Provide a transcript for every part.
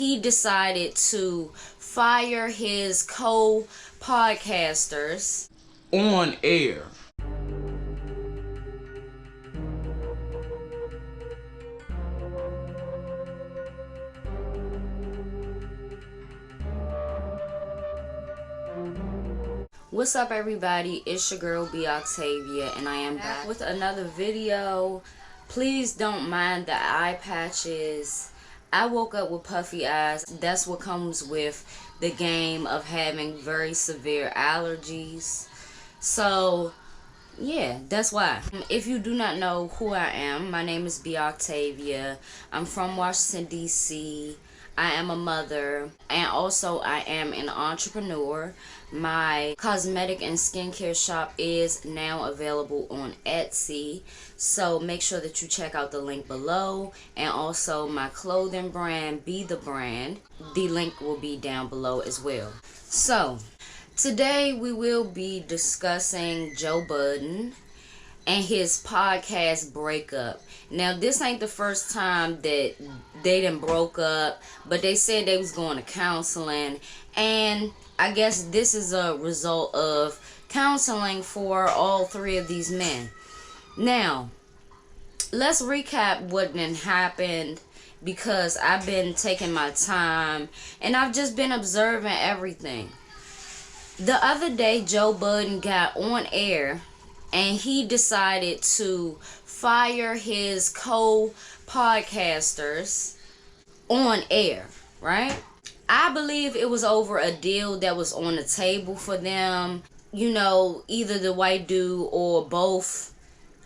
he decided to fire his co-podcasters on air. What's up, everybody? It's your girl B Octavia, and I am back with another video. Please don't mind the eye patches. I woke up with puffy eyes. That's what comes with the game of having very severe allergies. So yeah, that's why. If you do not know who I am, my name is B Octavia. I'm from Washington, D.C. I am a mother, and also I am an entrepreneur. My cosmetic and skincare shop is now available on Etsy, so make sure that you check out the link below. And also my clothing brand, Be The Brand, the link will be down below as well. So today we will be discussing Joe Budden and his podcast breakup. Now, this ain't the first time that they done broke up, but they said they was going to counseling, and I guess this is a result of counseling for all three of these men. Now, let's recap what done happened, because I've been taking my time and I've just been observing everything. The other day, Joe Budden got on air and he decided to fire his co-podcasters on air, right? I believe it was over a deal that was on the table for them. You know, either the white dude or both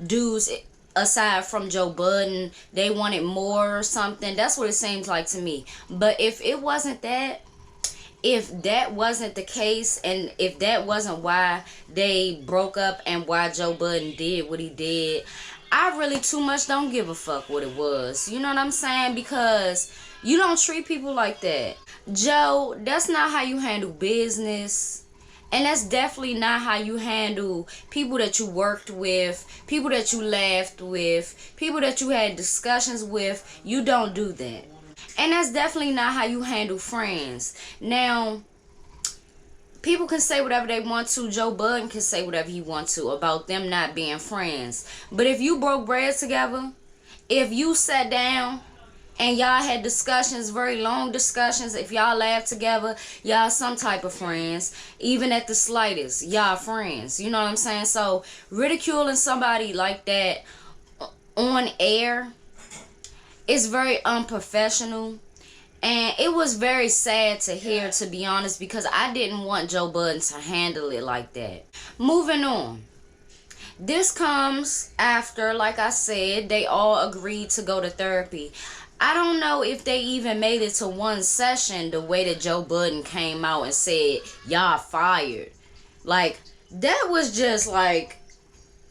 dudes, aside from Joe Budden, they wanted more or something. That's what it seems like to me. But if it wasn't that, if that wasn't the case, and if that wasn't why they broke up and why Joe Budden did what he did, I really too much don't give a fuck what it was. You know what I'm saying? Because you don't treat people like that. Joe, that's not how you handle business. And that's definitely not how you handle people that you worked with, people that you laughed with, people that you had discussions with. You don't do that. And that's definitely not how you handle friends. Now, people can say whatever they want to. Joe Budden can say whatever he wants to about them not being friends. But if you broke bread together, if you sat down and y'all had discussions, very long discussions, if y'all laughed together, y'all some type of friends. Even at the slightest, y'all friends. You know what I'm saying? So ridiculing somebody like that on air is very unprofessional. And it was very sad to hear, to be honest, because I didn't want Joe Budden to handle it like that. Moving on. This comes after, like I said, they all agreed to go to therapy. I don't know if they even made it to one session the way that Joe Budden came out and said, y'all fired. Like, that was just like,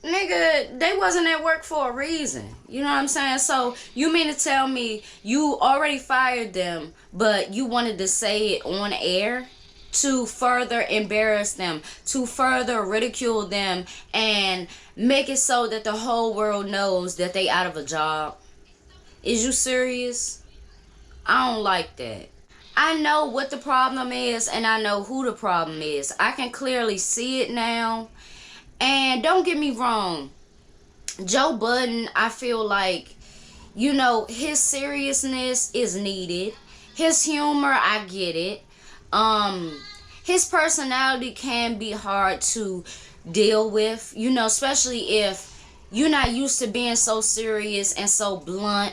nigga, they wasn't at work for a reason. You know what I'm saying? So, you mean to tell me you already fired them, but you wanted to say it on air to further embarrass them, to further ridicule them, and make it so that the whole world knows that they out of a job? Is you serious? I don't like that. I know what the problem is, and I know who the problem is. I can clearly see it now. And don't get me wrong, Joe Budden, I feel like, you know, his seriousness is needed. His humor, I get it. His personality can be hard to deal with, you know, especially if you're not used to being so serious and so blunt,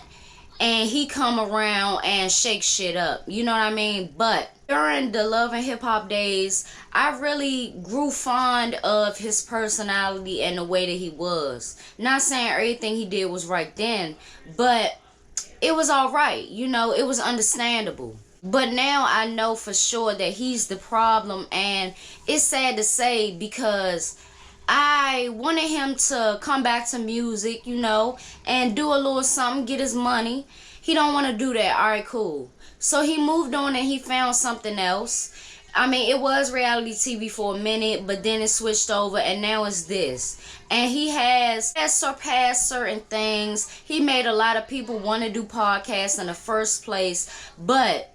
and he come around and shake shit up. You know what I mean? But during the Love and Hip Hop days, I really grew fond of his personality and the way that he was. Not saying everything he did was right then, but it was alright. You know, it was understandable. But now I know for sure that he's the problem, and it's sad to say, because I wanted him to come back to music, you know, and do a little something, get his money. He don't want to do that. Alright, cool. So he moved on and he found something else. I mean, it was reality TV for a minute, but then it switched over, and now it's this. And he has surpassed certain things. He made a lot of people want to do podcasts in the first place, but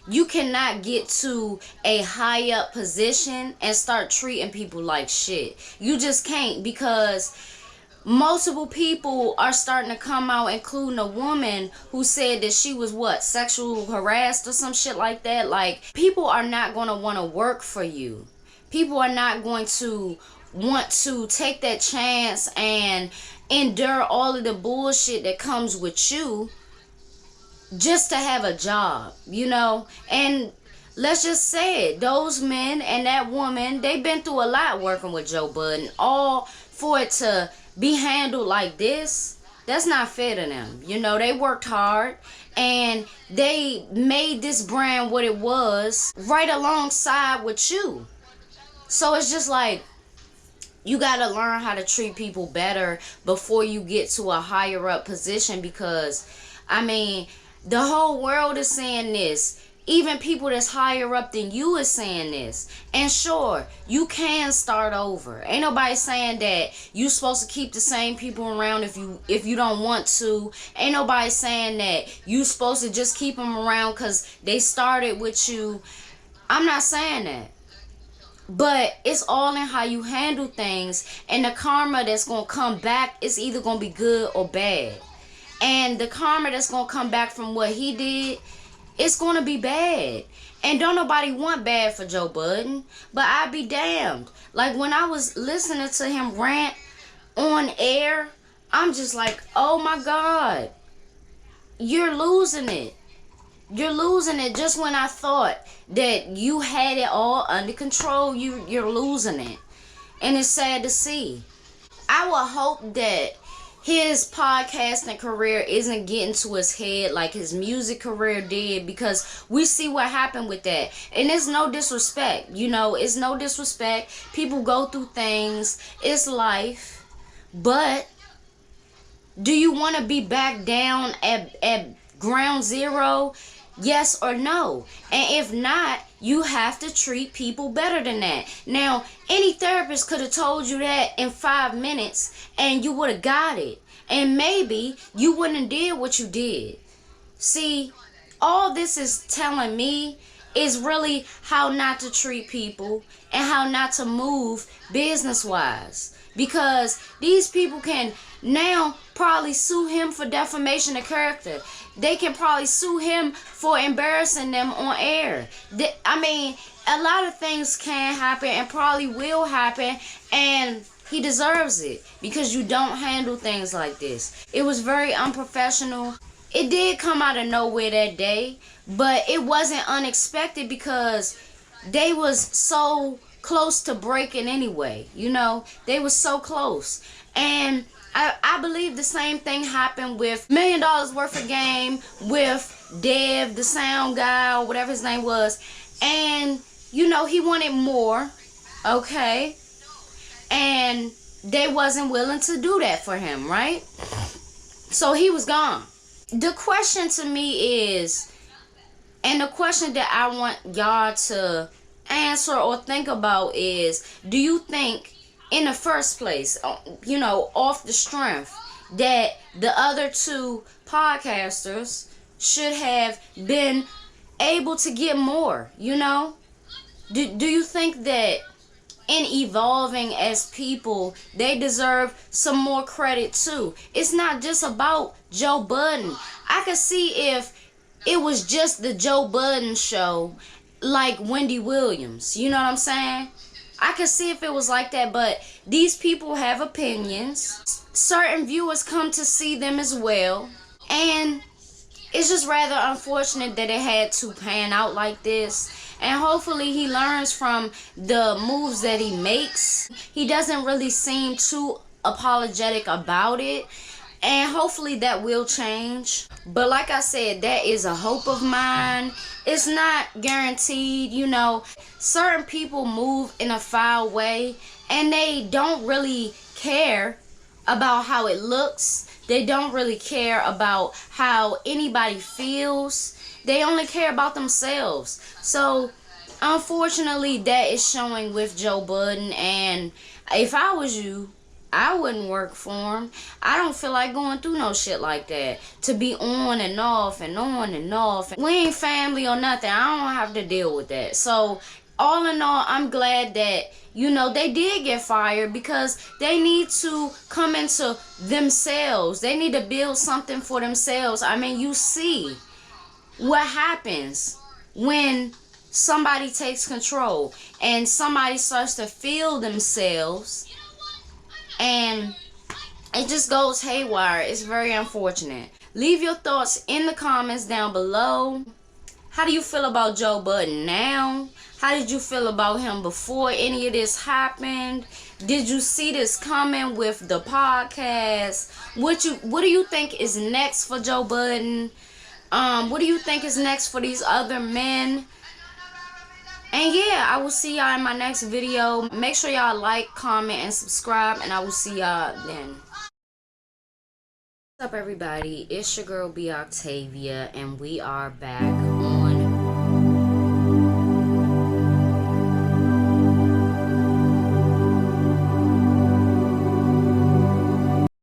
You cannot get to a high up position and start treating people like shit. You just can't, because multiple people are starting to come out, including a woman who said that she was sexual harassed or some shit like that. Like, people are not going to want to work for you. People are not going to want to take that chance and endure all of the bullshit that comes with you just to have a job, And let's just say it, those men and that woman, they've been through a lot working with Joe Budden. All for it to be handled like this, that's not fair to them. They worked hard and they made this brand what it was right alongside with you. So it's just like, you got to learn how to treat people better before you get to a higher up position, because, the whole world is saying this. Even people that's higher up than you is saying this. And sure, you can start over. Ain't nobody saying that you supposed to keep the same people around if you don't want to. Ain't nobody saying that you supposed to just keep them around because they started with you. I'm not saying that. But it's all in how you handle things, and the karma that's going to come back is either going to be good or bad. And the karma that's going to come back from what he did, it's going to be bad. And don't nobody want bad for Joe Budden, but I'd be damned. Like, when I was listening to him rant on air, I'm just like, oh my God, you're losing it. You're losing it. Just when I thought that you had it all under control, you're losing it. And it's sad to see. I would hope that his podcasting career isn't getting to his head like his music career did, because we see what happened with that. And it's no disrespect, it's no disrespect. People go through things. It's life. But do you want to be back down at ground zero? Yes or no? And if not, you have to treat people better than that. Now, any therapist could have told you that in 5 minutes and you would have got it. And maybe you wouldn't have did what you did. See, all this is telling me is really how not to treat people and how not to move business-wise. Because these people can now probably sue him for defamation of character. They can probably sue him for embarrassing them on air. A lot of things can happen and probably will happen, and he deserves it because you don't handle things like this. It was very unprofessional. It did come out of nowhere that day, but it wasn't unexpected because they was so close to breaking anyway. They was so close. And I believe the same thing happened with $1 million worth of game with Dev, the sound guy, or whatever his name was. And, he wanted more, okay? And they wasn't willing to do that for him, right? So he was gone. The question to me is, and the question that I want y'all to answer or think about is, do you think in the first place, off the strength, that the other two podcasters should have been able to get more, Do you think that in evolving as people, they deserve some more credit too? It's not just about Joe Budden. I could see if it was just the Joe Budden show, like Wendy Williams. You know what I'm saying? I could see if it was like that, but these people have opinions. Certain viewers come to see them as well. And it's just rather unfortunate that it had to pan out like this. And hopefully he learns from the moves that he makes. He doesn't really seem too apologetic about it. And hopefully that will change. But like I said, that is a hope of mine. It's not guaranteed, Certain people move in a foul way and they don't really care about how it looks. They don't really care about how anybody feels. They only care about themselves. So, unfortunately, that is showing with Joe Budden. And if I was you, I wouldn't work for him. I don't feel like going through no shit like that. To be on and off and on and off. We ain't family or nothing. I don't have to deal with that. So, all in all, I'm glad that, you know, they did get fired because they need to come into themselves. They need to build something for themselves. I mean, you see what happens when somebody takes control and somebody starts to feel themselves and it just goes haywire. It's very unfortunate. Leave your thoughts in the comments down below. How do you feel about Joe Budden now? How did you feel about him before any of this happened? Did you see this coming with the podcast? What do you think is next for Joe Budden? What do you think is next for these other men? And yeah, I will see y'all in my next video. Make sure y'all like, comment, and subscribe, and I will see y'all then. What's up, everybody? It's your girl B Octavia, and we are back on